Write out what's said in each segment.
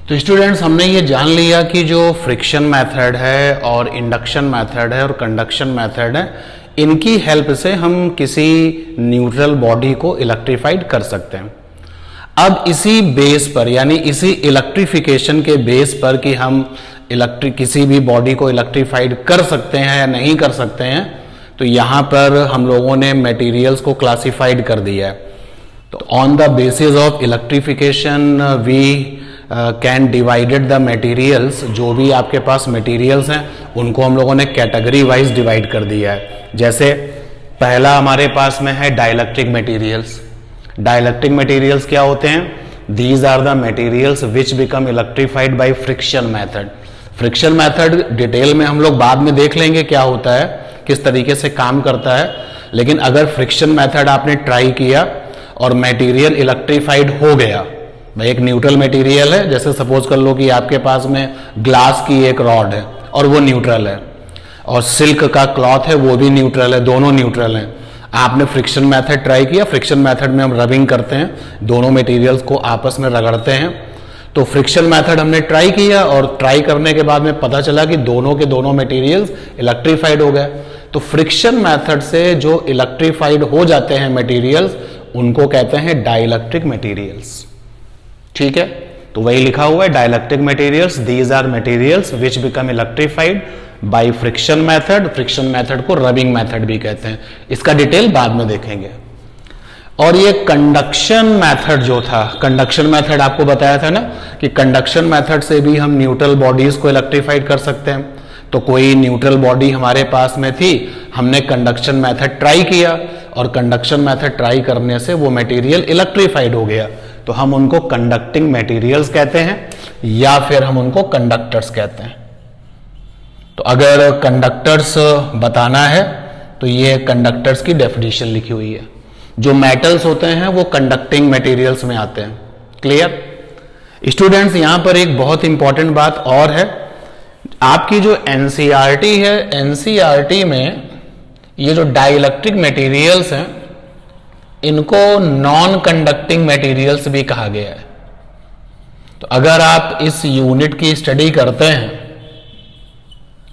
तो स्टूडेंट्स, हमने ये जान लिया कि जो फ्रिक्शन मेथड है और इंडक्शन मेथड है और कंडक्शन मेथड है, इनकी हेल्प से हम किसी न्यूट्रल बॉडी को इलेक्ट्रीफाइड कर सकते हैं। अब इसी बेस पर, यानी इसी इलेक्ट्रिफिकेशन के बेस पर कि हम किसी भी बॉडी को इलेक्ट्रीफाइड कर सकते हैं या नहीं कर सकते हैं, तो यहां पर हम लोगों ने मटेरियल्स को क्लासिफाइड कर दिया है। तो on the basis of electrification we can divided the materials. जो भी आपके पास मटेरियल्स हैं उनको हम लोगों ने कैटेगरी वाइज डिवाइड कर दिया है। जैसे पहला हमारे पास में है डाइलेक्ट्रिक मटेरियल्स। डाइलेक्ट्रिक मटेरियल्स क्या होते हैं? These are the materials which become electrified by friction method. Friction method detail में हम लोग बाद में देख लेंगे क्या होता है, किस तरीके से काम करता है। लेकिन अगर फ्रिक्शन मेथड आपने ट्राई किया और मटेरियल इलेक्ट्रीफाइड हो गया, भाई एक न्यूट्रल मटेरियल है, जैसे सपोज कर लो कि आपके पास में ग्लास की एक रॉड है और वो न्यूट्रल है, और सिल्क का क्लॉथ है वो भी न्यूट्रल है, दोनों न्यूट्रल हैं। आपने फ्रिक्शन मेथड ट्राई किया। फ्रिक्शन मेथड में हम रबिंग करते हैं, दोनों मटेरियल्स को आपस में रगड़ते हैं। तो फ्रिक्शन मेथड हमने ट्राई किया और ट्राई करने के बाद में पता चला कि दोनों के दोनों मटेरियल्स इलेक्ट्रीफाइड हो गए। तो फ्रिक्शन मेथड से जो इलेक्ट्रीफाइड हो जाते हैं मटेरियल्स, उनको कहते हैं डाइलेक्ट्रिक मटेरियल्स। ठीक है, तो वही लिखा हुआ है dielectric materials, these are materials which become electrified by friction method. Friction method को रबिंग मेथड भी कहते हैं, इसका डिटेल बाद में देखेंगे। और ये कंडक्शन मेथड जो था, कंडक्शन मेथड आपको बताया था ना कि कंडक्शन मेथड से भी हम न्यूट्रल बॉडीज को इलेक्ट्रीफाइड कर सकते हैं। तो कोई न्यूट्रल बॉडी हमारे पास में थी, हमने कंडक्शन मेथड ट्राई किया और कंडक्शन मेथड ट्राई करने से वो मटेरियल इलेक्ट्रीफाइड हो गया, तो हम उनको कंडक्टिंग मटेरियल्स कहते हैं या फिर हम उनको कंडक्टर्स कहते हैं। तो अगर कंडक्टर्स बताना है तो ये कंडक्टर्स की डेफिनेशन लिखी हुई है। जो मेटल्स होते हैं वो कंडक्टिंग मटेरियल्स में आते हैं। Clear students? यहां पर एक बहुत इंपॉर्टेंट बात और है, आपकी जो एनसीईआरटी है, एनसीईआरटी में ये जो डाइलेक्ट्रिक मटेरियल्स हैं इनको नॉन कंडक्टिंग मटेरियल्स भी कहा गया है। तो अगर आप इस यूनिट की स्टडी करते हैं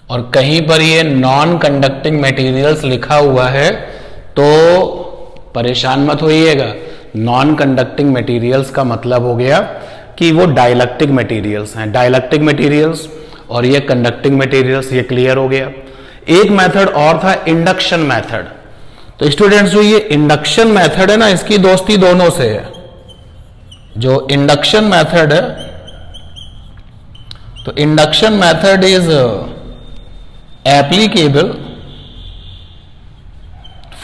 और कहीं पर ये नॉन कंडक्टिंग मटेरियल्स लिखा हुआ है तो परेशान मत होइएगा। नॉन कंडक्टिंग मटेरियल्स का मतलब हो गया कि वो डाइलेक्ट्रिक मटेरियल्स हैं, डाइलेक्ट्रिक मटेरियल्स, और ये कंडक्टिंग मटेरियल्स। ये क्लियर हो गया। एक मेथड और था इंडक्शन मेथड। तो स्टूडेंट्स, जो ये इंडक्शन मेथड है ना, इसकी दोस्ती दोनों से है। जो इंडक्शन मेथड है, तो induction method is applicable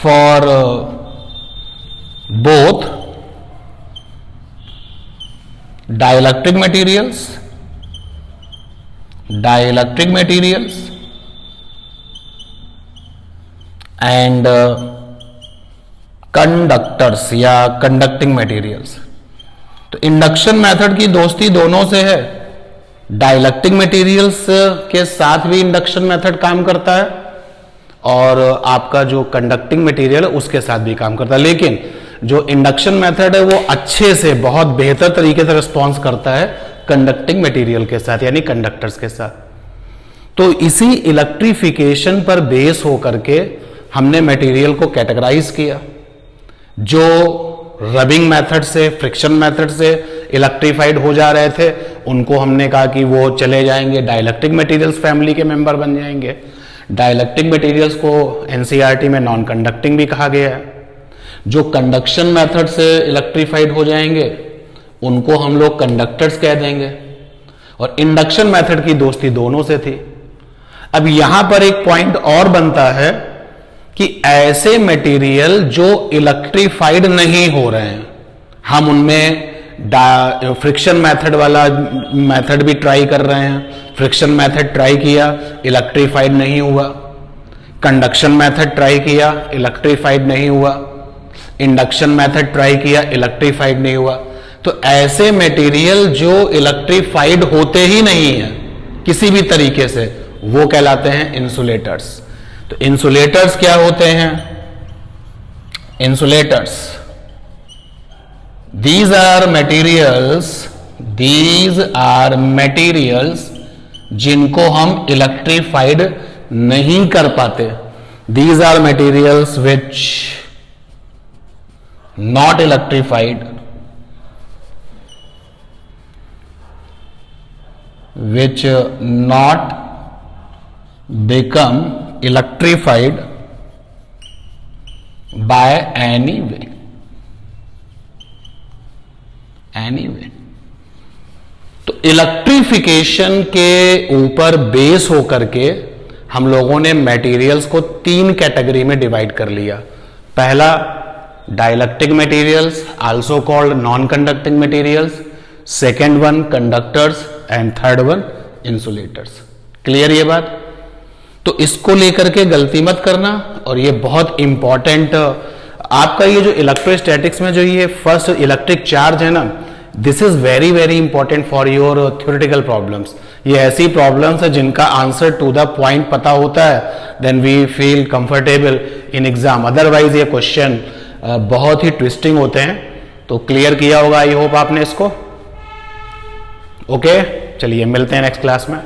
for both dielectric materials and conductors या कंडक्टिंग मटेरियल्स। तो इंडक्शन मेथड की दोस्ती दोनों से है। डाइलेक्ट्रिक मटेरियल्स के साथ भी इंडक्शन मेथड काम करता है और आपका जो कंडक्टिंग मटेरियल है उसके साथ भी काम करता है। लेकिन जो इंडक्शन मेथड है वो अच्छे से, बहुत बेहतर तरीके से रिस्पॉन्स करता है कंडक्टिंग मटेरियल के साथ, यानी कंडक्टर्स के साथ। तो इसी इलेक्ट्रिफिकेशन पर बेस होकर के हमने मटेरियल को कैटेगराइज किया। जो रबिंग मेथड से, फ्रिक्शन मेथड से इलेक्ट्रीफाइड हो जा रहे थे, उनको हमने कहा कि वो चले जाएंगे, डाइलेक्ट्रिक मटेरियल्स फैमिली के मेंबर बन जाएंगे। डाइलेक्ट्रिक मटेरियल्स को एनसीईआरटी में नॉन कंडक्टिंग भी कहा गया है। जो कंडक्शन मेथड से इलेक्ट्रीफाइड हो जाएंगे उनको हम लोग कंडक्टर्स कह देंगे। और इंडक्शन मेथड की दोस्ती दोनों से थी। अब यहां पर एक पॉइंट और बनता है कि ऐसे मटेरियल जो इलेक्ट्रीफाइड नहीं हो रहे हैं, हम उनमें फ्रिक्शन मेथड वाला मेथड भी ट्राई कर रहे हैं। फ्रिक्शन मेथड ट्राई किया, इलेक्ट्रीफाइड नहीं हुआ। कंडक्शन मेथड ट्राई किया, इलेक्ट्रीफाइड नहीं हुआ। इंडक्शन मेथड ट्राई किया, इलेक्ट्रीफाइड नहीं हुआ। तो ऐसे मटेरियल जो इलेक्ट्रीफाइड होते ही नहीं है किसी भी तरीके से, वो कहलाते हैं इंसुलेटर्स। तो इंसुलेटर्स क्या होते हैं? Insulators, these are materials these are materials जिनको हम इलेक्ट्रीफाइड नहीं कर पाते. These are materials which not electrified, which not become electrified by any way. तो इलेक्ट्रिफिकेशन के ऊपर बेस होकर के हम लोगों ने मटेरियल्स को 3 कैटेगरी में डिवाइड कर लिया. पहला dielectric materials also called non conducting materials, second one conductors and third one insulators. Clear ये बात? तो इसको लेकर के गलती मत करना. और ये बहुत इंपॉर्टेंट आपका ये जो इलेक्ट्रोस्टैटिक्स में जो ये फर्स्ट इलेक्ट्रिक चार्ज है ना, this is very very important for your theoretical problems. ये ऐसी प्रॉब्लम्स है जिनका आंसर टू द पॉइंट पता होता है, then we feel comfortable in exam. Otherwise ये क्वेश्चन बहुत ही ट्विस्टिंग होते हैं. तो क्लियर किया होगा आई होप आपने इसको. ओके चलिए मिलते हैं नेक्स्ट क्लास में.